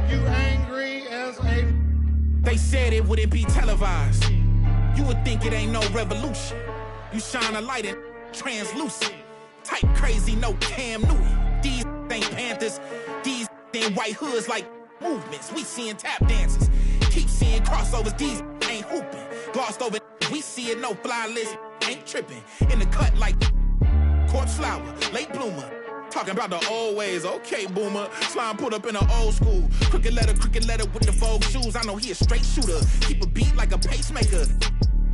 You angry as a... They said it wouldn't be televised. You would think it ain't no revolution. You shine a light in translucent. Type crazy, no Cam Newton. These ain't Panthers. These ain't white hoods like movements. We seeing tap dances. Keep seeing crossovers. These ain't hooping. Glossed over. We see it, no fly list. Ain't tripping. In the cut like corpse flower, late bloomer. Talking about the old ways, okay, boomer. Slime put up in an old school. Crooked letter with the Vogue shoes. I know he a straight shooter. Keep a beat like a pacemaker.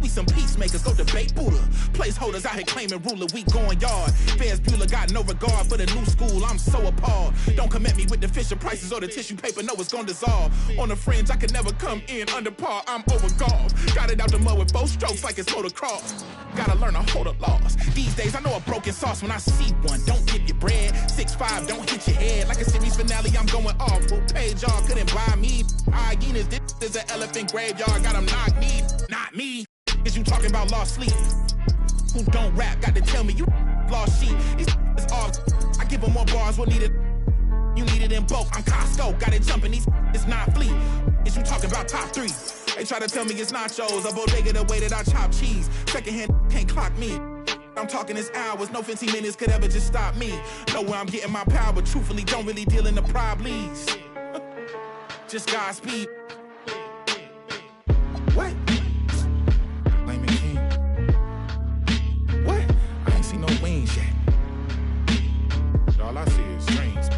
We some peacemakers, go debate Buddha. Placeholders out here claiming ruler, we going yard. Fairs Bueller got no regard for the new school, I'm so appalled. Don't come at me with the Fisher prices or the tissue paper, no, it's gonna dissolve. On the fringe, I can never come in under par, I'm over golf. Got it out the mud with 4 strokes like it's motocross. Gotta learn to hold up laws. These days, I know a broken sauce when I see one. Don't dip your bread, 6'5", don't hit your head. Like a series finale, I'm going off. Full page, y'all couldn't buy me. Hyenas, this is an elephant graveyard, got them knock me, not me. Is you talking about lost sleep? Who don't rap, got to tell me you lost sheep. It's all, I give them more bars, what needed? You need it in bulk, I'm Costco, got it jumping, it's not fleet. Is you talking about top 3? They try to tell me it's nachos, a bodega the way that I chop cheese. Secondhand can't clock me. I'm talking this hours, no 15 minutes could ever just stop me. Know where I'm getting my power, but truthfully don't really deal in the problems. Just Godspeed. What? No wings yet. All I see is strings.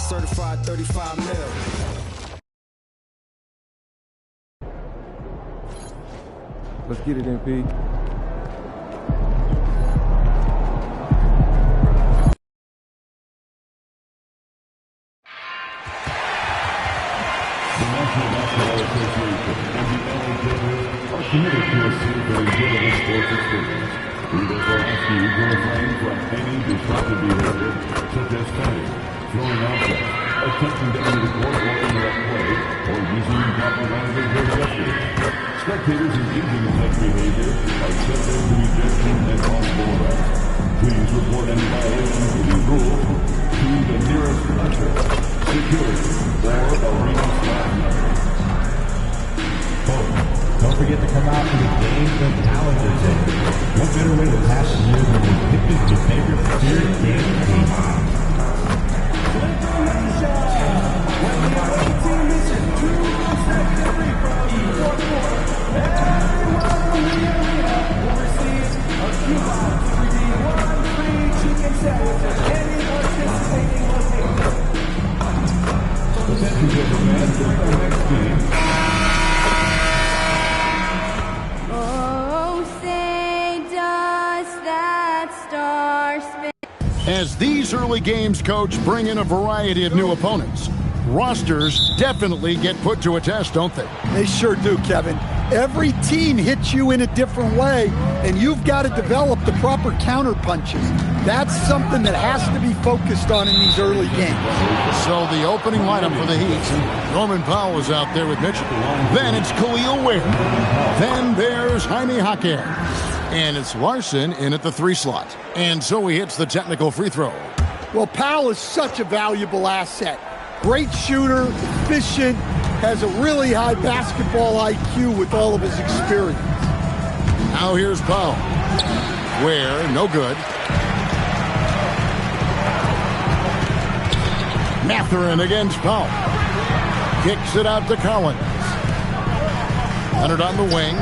Certified 35 mil. Let's get it, MP. Committed to a safe and enjoyable sports experience. We therefore ask you to refrain from any disruptive behavior, such as fighting, throwing objects, attempting to enter the court or interrupt play, or using improper language or gestures. Spectators engaging in such behavior are subject to ejection and possible arrest. Please report any violations of these rules to the nearest usher, security, or arena staff member. Don't forget to come out to the games and calendar day. What better way to pass the year than with picking your favorite spirit game team? When the away team misses 2 consecutive free throws in the fourth quarter, everyone from the arena will receive a coupon to redeem 1 free chicken sandwich at any participating location. Attention, gentlemen, during our next game. As these early games, Coach, bring in a variety of new opponents. Rosters definitely get put to a test, don't they? They sure do, Kevin. Every team hits you in a different way, and you've got to develop the proper counter punches. That's something that has to be focused on in these early games. So the opening lineup for the Heat, Norman Powell is out there with Mitchell. Then it's Khalil Ware. Then there's Jaime Jaquez. And it's Larson in at the 3 slot. And so he hits the technical free throw. Well, Powell is such a valuable asset. Great shooter, efficient, has a really high basketball IQ with all of his experience. Now here's Powell. Ware, no good. Mathurin against Powell. Kicks it out to Collins. Leonard on the wing.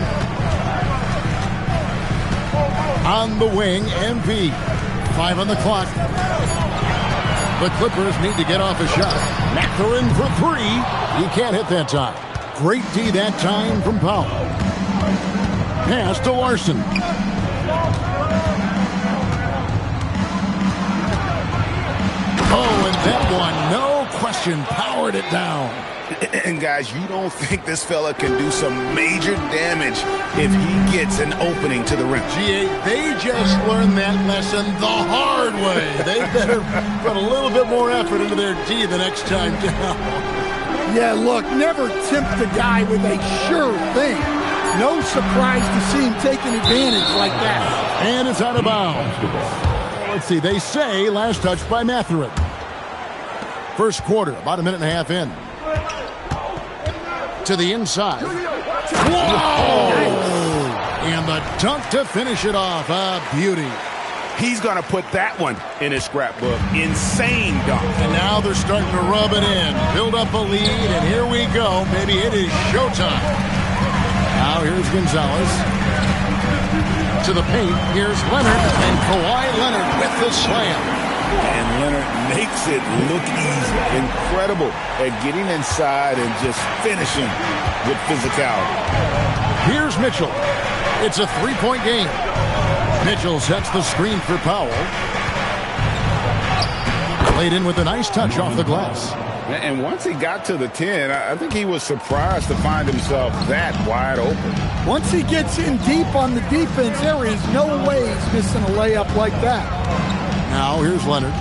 On the wing, MP. 5 on the clock. The Clippers need to get off a shot. Mathurin for 3. He can't hit that time. Great D that time from Powell. Pass to Larson. action, powered it down. And guys, you don't think this fella can do some major damage if he gets an opening to the rim. They just learned that lesson the hard way. They better put a little bit more effort into their D the next time down. Yeah, look, never tempt a guy with a sure thing. No surprise to see him taking advantage like that. And it's out of bounds. Let's see, they say last touch by Mathurin. First quarter, about a minute and a half in. To the inside. Whoa! And the dunk to finish it off. A beauty. He's going to put that one in his scrapbook. Insane dunk. And now they're starting to rub it in. Build up a lead, and here we go. Maybe it is showtime. Now here's Gonzalez. To the paint. Here's Leonard. And Kawhi Leonard with the slam. And Leonard makes it look easy. Incredible at getting inside and just finishing with physicality. Here's Mitchell. It's a three-point game. Mitchell sets the screen for Powell. Laid in with a nice touch off the glass. And once he got to the 10, I think he was surprised to find himself that wide open. Once he gets in deep on the defense, there is no way he's missing a layup like that. Now here's Leonard.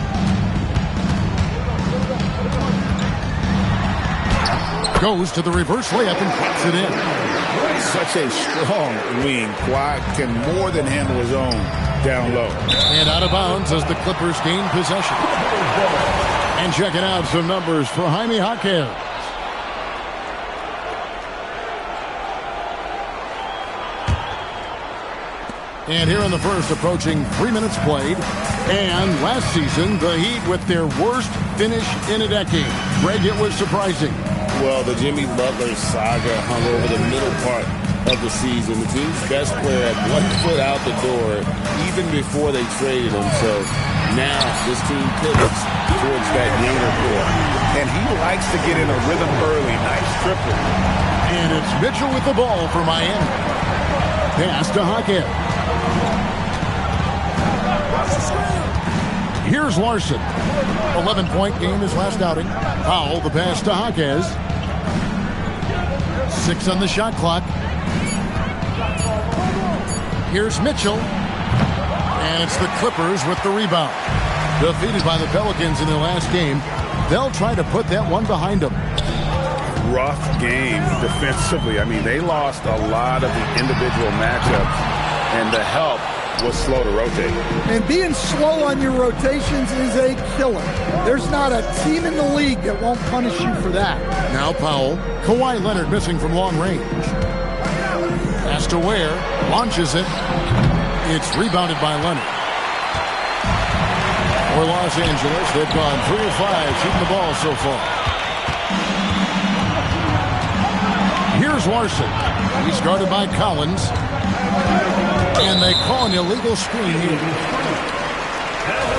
Goes to the reverse layup and puts it in. Such a strong wing. Kawhi can more than handle his own down low. And out of bounds as the Clippers gain possession. And checking out some numbers for Jaime Jaquez. And here in the first, approaching 3 minutes played. And last season, the Heat with their worst finish in a decade. Greg, it was surprising. Well, the Jimmy Butler saga hung over the middle part of the season. The team's best player had 1 foot out the door even before they traded him. So now this team pivots towards that younger core. And he likes to get in a rhythm early. Nice triple. And it's Mitchell with the ball for Miami. Pass to Jaquez. Here's Larson. 11-point game his last outing. Powell, the pass to Jaquez. 6 on the shot clock. Here's Mitchell. And it's the Clippers with the rebound. Defeated by the Pelicans in their last game. They'll try to put that one behind them. Rough game defensively. I mean, they lost a lot of the individual matchups, and the help was slow to rotate. And being slow on your rotations is a killer. There's not a team in the league that won't punish you for that. Now Powell. Kawhi Leonard missing from long range. Pass to Ware. Launches it. It's rebounded by Leonard. For Los Angeles, they've gone 3 of 5 shooting the ball so far. Here's Larson. He's guarded by Collins. And they call an illegal screen here.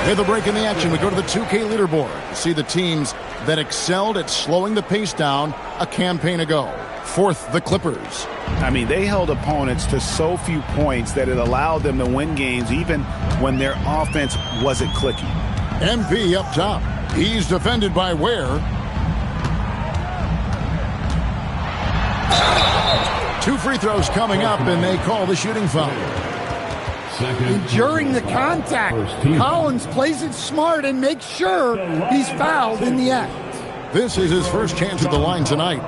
With a break in the action, we go to the 2K leaderboard to see the teams that excelled at slowing the pace down a campaign ago. 4th, the Clippers. I mean, they held opponents to so few points that it allowed them to win games even when their offense wasn't clicking. MP up top. He's defended by Ware. 2 free throws coming up, and they call the shooting foul. During the contact, Collins plays it smart and makes sure he's fouled in the act. This is his first chance at the line tonight.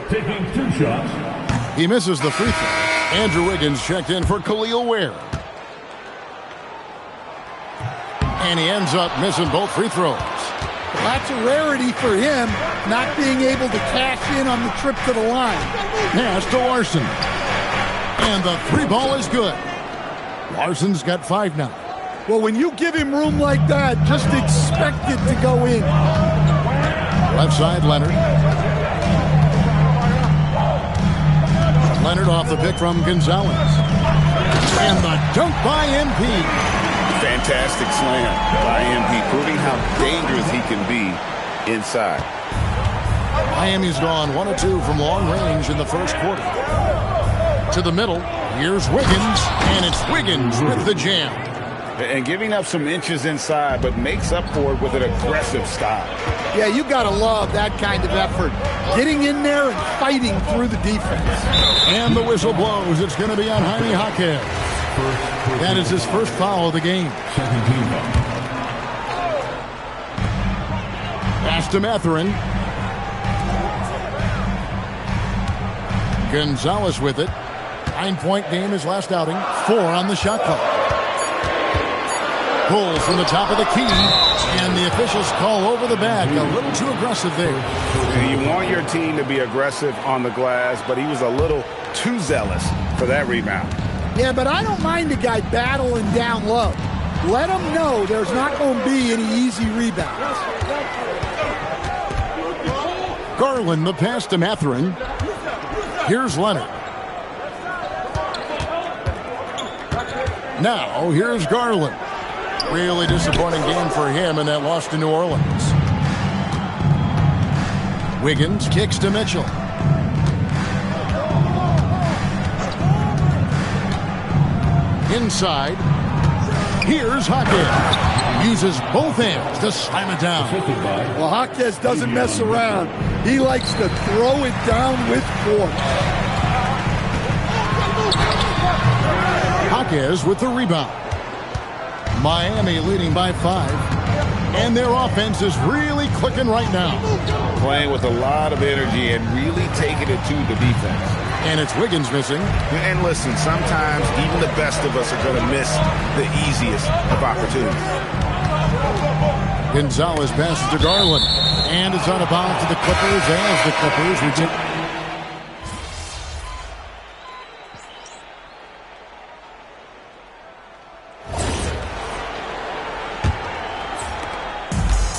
Taking 2 shots. He misses the free throw. Andrew Wiggins checked in for Khalil Ware. And he ends up missing both free throws. That's a rarity for him, not being able to cash in on the trip to the line. Pass to Larson. And the 3 ball is good. Larson's got 5 now. Well, when you give him room like that, just expect it to go in. Left side, Leonard. Leonard off the pick from Gonzalez. And the dunk by MP. Fantastic slam by MP, proving how dangerous he can be inside. Miami's gone 1 of 2 from long range in the first quarter. To the middle, here's Wiggins, and it's Wiggins with the jam. and giving up some inches inside, but makes up for it with an aggressive style. Yeah, you got to love that kind of effort. Getting in there and fighting through the defense. And the whistle blows. It's going to be on Jaime Jaquez. That is his first foul of the game. Pass to Mathurin. Gonzalez with it. 9-point game his last outing. 4 on the shot clock. Pulls from the top of the key, and the officials call over the bag. A little too aggressive there. And you want your team to be aggressive on the glass, but he was a little too zealous for that rebound. Yeah, but I don't mind the guy battling down low. Let him know there's not going to be any easy rebounds. Garland, the pass to Mathurin. Here's Leonard. Now, here's Garland. Really disappointing game for him in that loss to New Orleans. Wiggins kicks to Mitchell. Inside. Here's Jaquez. Uses both hands to slam it down. Well, Jaquez doesn't mess around. He likes to throw it down with force. Jaquez with the rebound. Miami leading by 5. And their offense is really clicking right now. Playing with a lot of energy and really taking it to the defense. And it's Wiggins missing. And listen, sometimes even the best of us are going to miss the easiest of opportunities. Gonzalez passes to Garland. And it's on a bounce to the Clippers as the Clippers retain.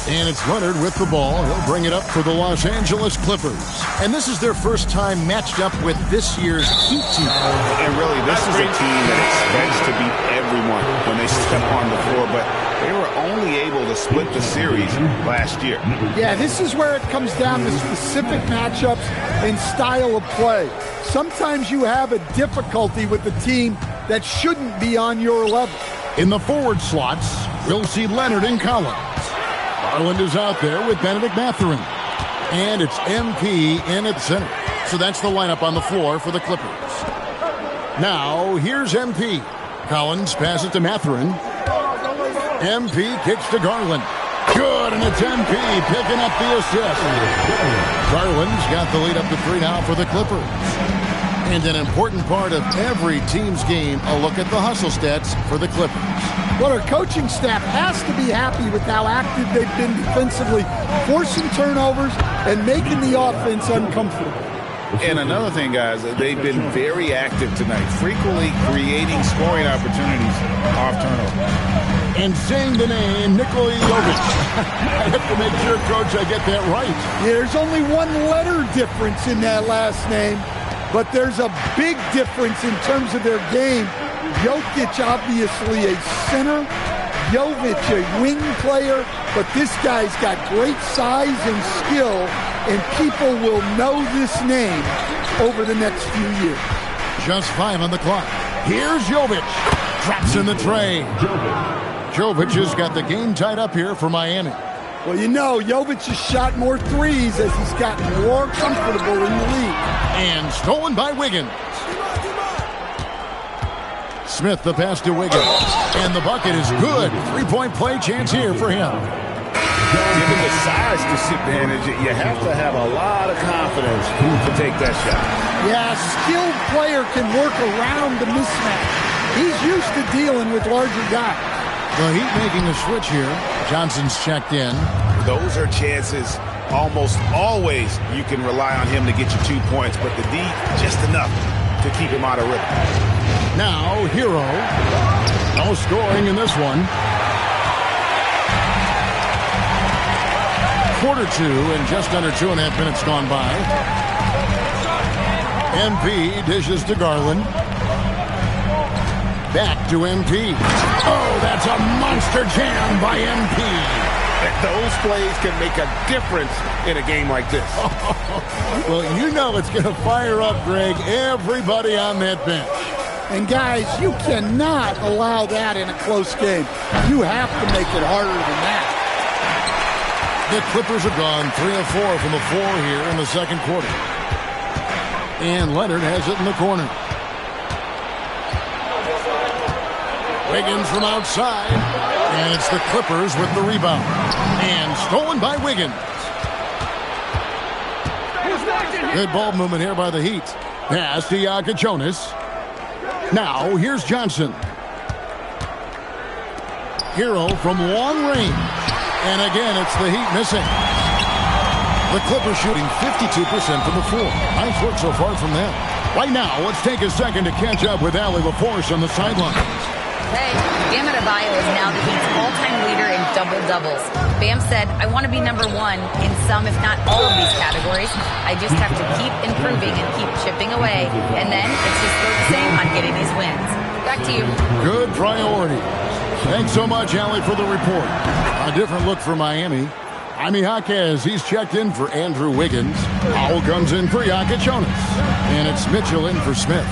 And it's Leonard with the ball. He'll bring it up for the Los Angeles Clippers. And this is their first time matched up with this year's Heat team. And really, this is a team that expects to beat everyone when they step on the floor, but they were only able to split the series last year. Yeah, this is where it comes down to specific matchups and style of play. Sometimes you have a difficulty with the team that shouldn't be on your level. In the forward slots, we'll see Leonard and Collins. Garland is out there with Benedict Mathurin. And it's MP in at center. So that's the lineup on the floor for the Clippers. Now, here's MP. Collins passes to Mathurin. MP kicks to Garland. Good, and it's MP picking up the assist. Garland's got the lead up to 3 now for the Clippers. And an important part of every team's game, a look at the hustle stats for the Clippers. Well, our coaching staff has to be happy with how active they've been defensively, forcing turnovers and making the offense uncomfortable. And another thing, guys, they've been very active tonight, frequently creating scoring opportunities off turnover. And saying the name, Nikola Jovic. I have to make sure, Coach, I get that right. Yeah, there's only one letter difference in that last name, but there's a big difference in terms of their game. Jokic, obviously a center. Jovic, a wing player. But this guy's got great size and skill, and people will know this name over the next few years. Just 5 on the clock. Here's Jovic. Drops in the tray. Jovic has got the game tied up here for Miami. Well, you know, Jovic has shot more threes as he's gotten more comfortable in the league. And stolen by Wiggins. Smith the pass to Wiggins. And the bucket is good. 3-point play chance here for him. Given the size disadvantage, you have to have a lot of confidence to take that shot. Yeah, a skilled player can work around the mismatch. He's used to dealing with larger guys. The Heat making a switch here. Johnson's checked in. Those are chances almost always you can rely on him to get you 2 points, but the D, just enough to keep him out of rhythm. Now, Hero. No scoring in this one. Quarter 2 and just under 2.5 minutes gone by. MP dishes to Garland. Back to MP. Oh, that's a monster jam by MP. Those plays can make a difference in a game like this. Well, you know it's going to fire up, Greg, everybody on that bench. And guys, you cannot allow that in a close game. You have to make it harder than that. The Clippers have gone 3 of 4 from the floor here in the second quarter. And Leonard has it in the corner. Wiggins from outside. And it's the Clippers with the rebound. And stolen by Wiggins. Good ball movement here by the Heat. Pass to Jonas. Now, here's Johnson. Hero from long range. And again, it's the Heat missing. The Clippers shooting 52% from the floor. Nice work so far from them. Right now, let's take a second to catch up with Allie LaForce on the sideline. Hey, Bam Adebayo is now the Heat's all-time leader in double-doubles. Bam said, I want to be number one in some, if not all of these categories. I just have to keep improving and keep chipping away. And then it's just focusing on getting these wins. Back to you. Good priority. Thanks so much, Allie, for the report. A different look for Miami. Jaime Jaquez, he's checked in for Andrew Wiggins. Powell comes in for Jonas. And it's Mitchell in for Smith.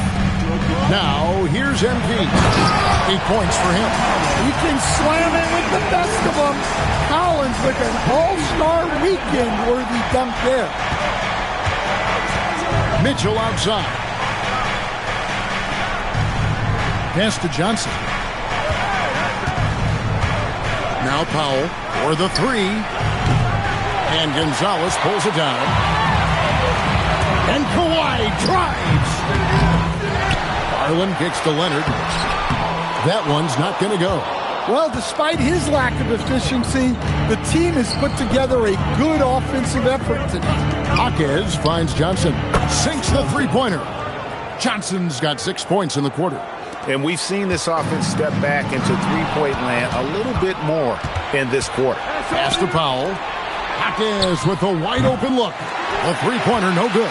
Now, here's MP. 8 points for him. You can slam it with the best of them. Collins with an all-star weekend-worthy dunk there. Mitchell outside. Pass to Johnson. Now Powell for the three. And Gonzalez pulls it down. And Kawhi drives. Garland kicks to Leonard. That one's not going to go. Well, despite his lack of efficiency, the team has put together a good offensive effort tonight. Jaquez finds Johnson. Sinks the three-pointer. Johnson's got 6 points in the quarter. And we've seen this offense step back into three-point land a little bit more in this quarter. Pass to Powell. Jaquez with a wide-open look. A three-pointer, no good.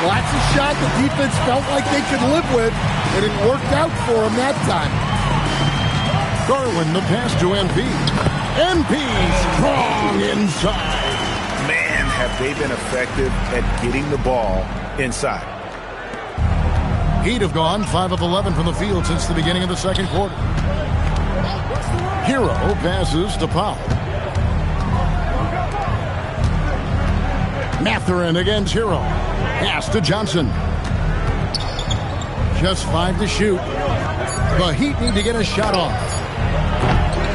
Well, that's a shot the defense felt like they could live with, and it worked out for them that time. Garland, the pass to MP. MP strong inside. Man, have they been effective at getting the ball inside. Heat have gone 5 of 11 from the field since the beginning of the second quarter. Hero passes to Powell. Mathurin against Hero. Pass to Johnson. Just 5 to shoot. The Heat need to get a shot off.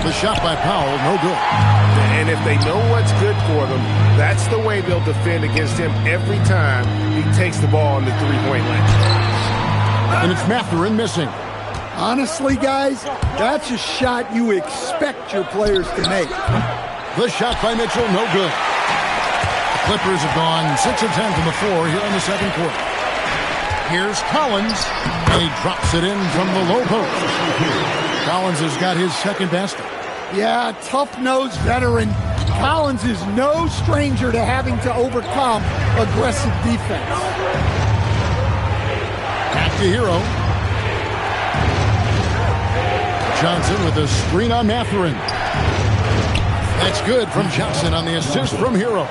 The shot by Powell, no good. And if they know what's good for them, that's the way they'll defend against him every time he takes the ball in the three-point line. And it's Mathurin missing. Honestly, guys, that's a shot you expect your players to make. The shot by Mitchell, no good. Clippers have gone 6 of 10 from the floor here in the second quarter. Here's Collins, and he drops it in from the low post. Collins has got his second basket. Yeah, tough-nosed veteran. Collins is no stranger to having to overcome aggressive defense. Back to Hero. Johnson with a screen on Mathurin. That's good from Johnson on the assist from Hero.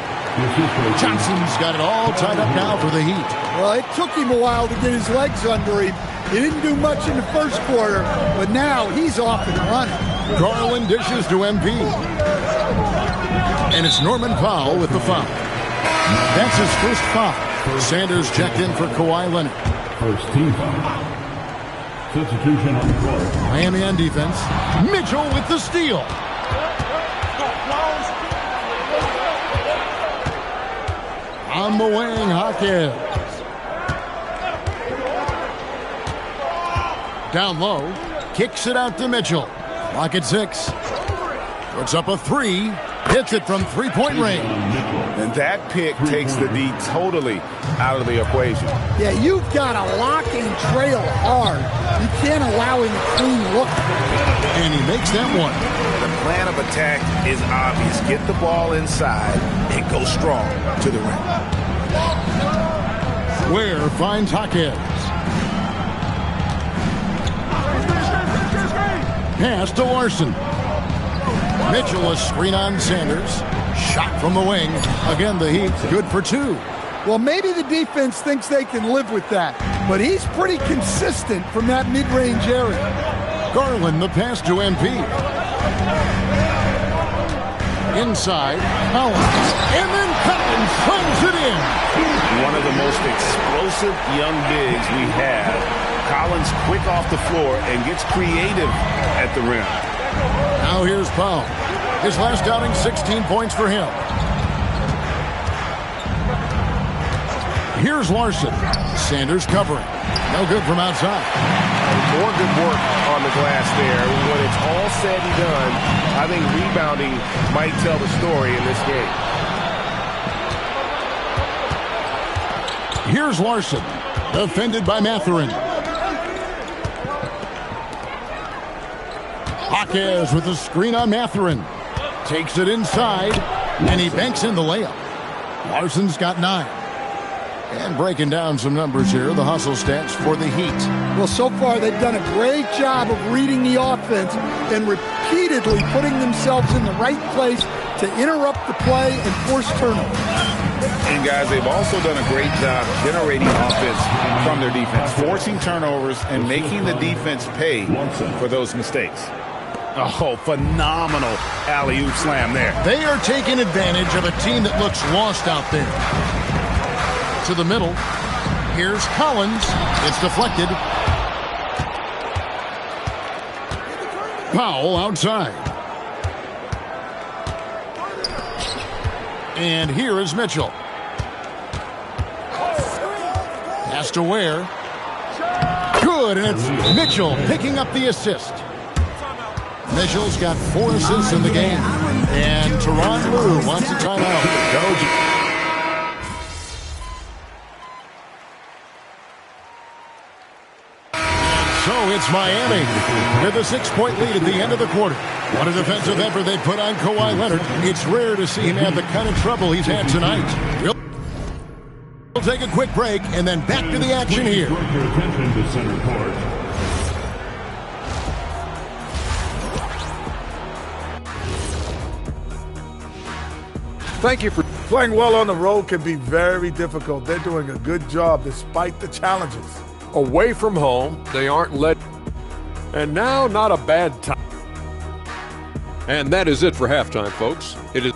Johnson's got it all tied up now for the Heat. Well, it took him a while to get his legs under him. He didn't do much in the first quarter, but now he's off and running. Garland dishes to MP. And it's Norman Powell with the foul. That's his first foul. Sanders checked in for Kawhi Leonard. First team foul. Substitution on the court. Miami on defense. Mitchell with the steal. On the wing, Jaquez. Down low. Kicks it out to Mitchell. Clock at 6. Puts up a 3. Hits it from three-point range. And that pick takes the D totally out of the equation. Yeah, you've got to lock and trail hard. You can't allow him a clean look. And he makes that one. The plan of attack is obvious. Get the ball inside and go strong to the rim. Ware finds Jaquez. Pass to Larson. Mitchell, a screen on Sanders. Shot from the wing. Again, the Heat good for 2. Well, maybe the defense thinks they can live with that, but he's pretty consistent from that mid-range area. Garland, the pass to MP. Inside, Collins, and then Collins slams it in. One of the most explosive young bigs we have. Collins quick off the floor and gets creative at the rim. Now here's Powell. His last outing, 16 points for him. Here's Larson. Sanders covering. No good from outside. More good work on the glass there. When it's all said and done, I think rebounding might tell the story in this game. Here's Larson. Defended by Mathurin. Jaquez with a screen on Mathurin. Takes it inside, and he banks in the layup. Larson's got 9. And breaking down some numbers here, the hustle stats for the Heat. Well, so far they've done a great job of reading the offense and repeatedly putting themselves in the right place to interrupt the play and force turnovers. And guys, they've also done a great job generating offense from their defense, forcing turnovers and making the defense pay for those mistakes. Oh, phenomenal alley-oop slam there. They are taking advantage of a team that looks lost out there. To the middle. Here's Collins. It's deflected. Powell outside. And here is Mitchell. Pass to Ware. Good, and it's Mitchell picking up the assist. Mitchell's got 4 assists in the game. And Tyronn Lue wants a timeout. Coach. So it's Miami with a 6-point lead at the end of the quarter. What a defensive effort they put on Kawhi Leonard. It's rare to see him have the kind of trouble he's had tonight. We'll take a quick break and then back to the action here. Thank you for playing well on the road can be very difficult. They're doing a good job despite the challenges. Away from home, they aren't led. And now, not a bad time. And that is it for halftime, folks. It is.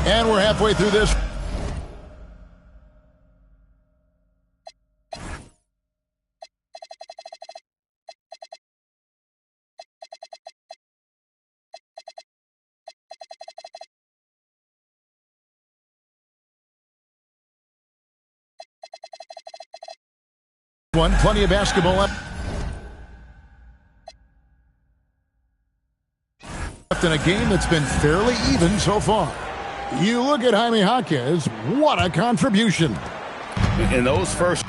And we're halfway through this. Plenty of basketball left in a game that's been fairly even so far. You look at Jaime Jaquez, what a contribution. In those first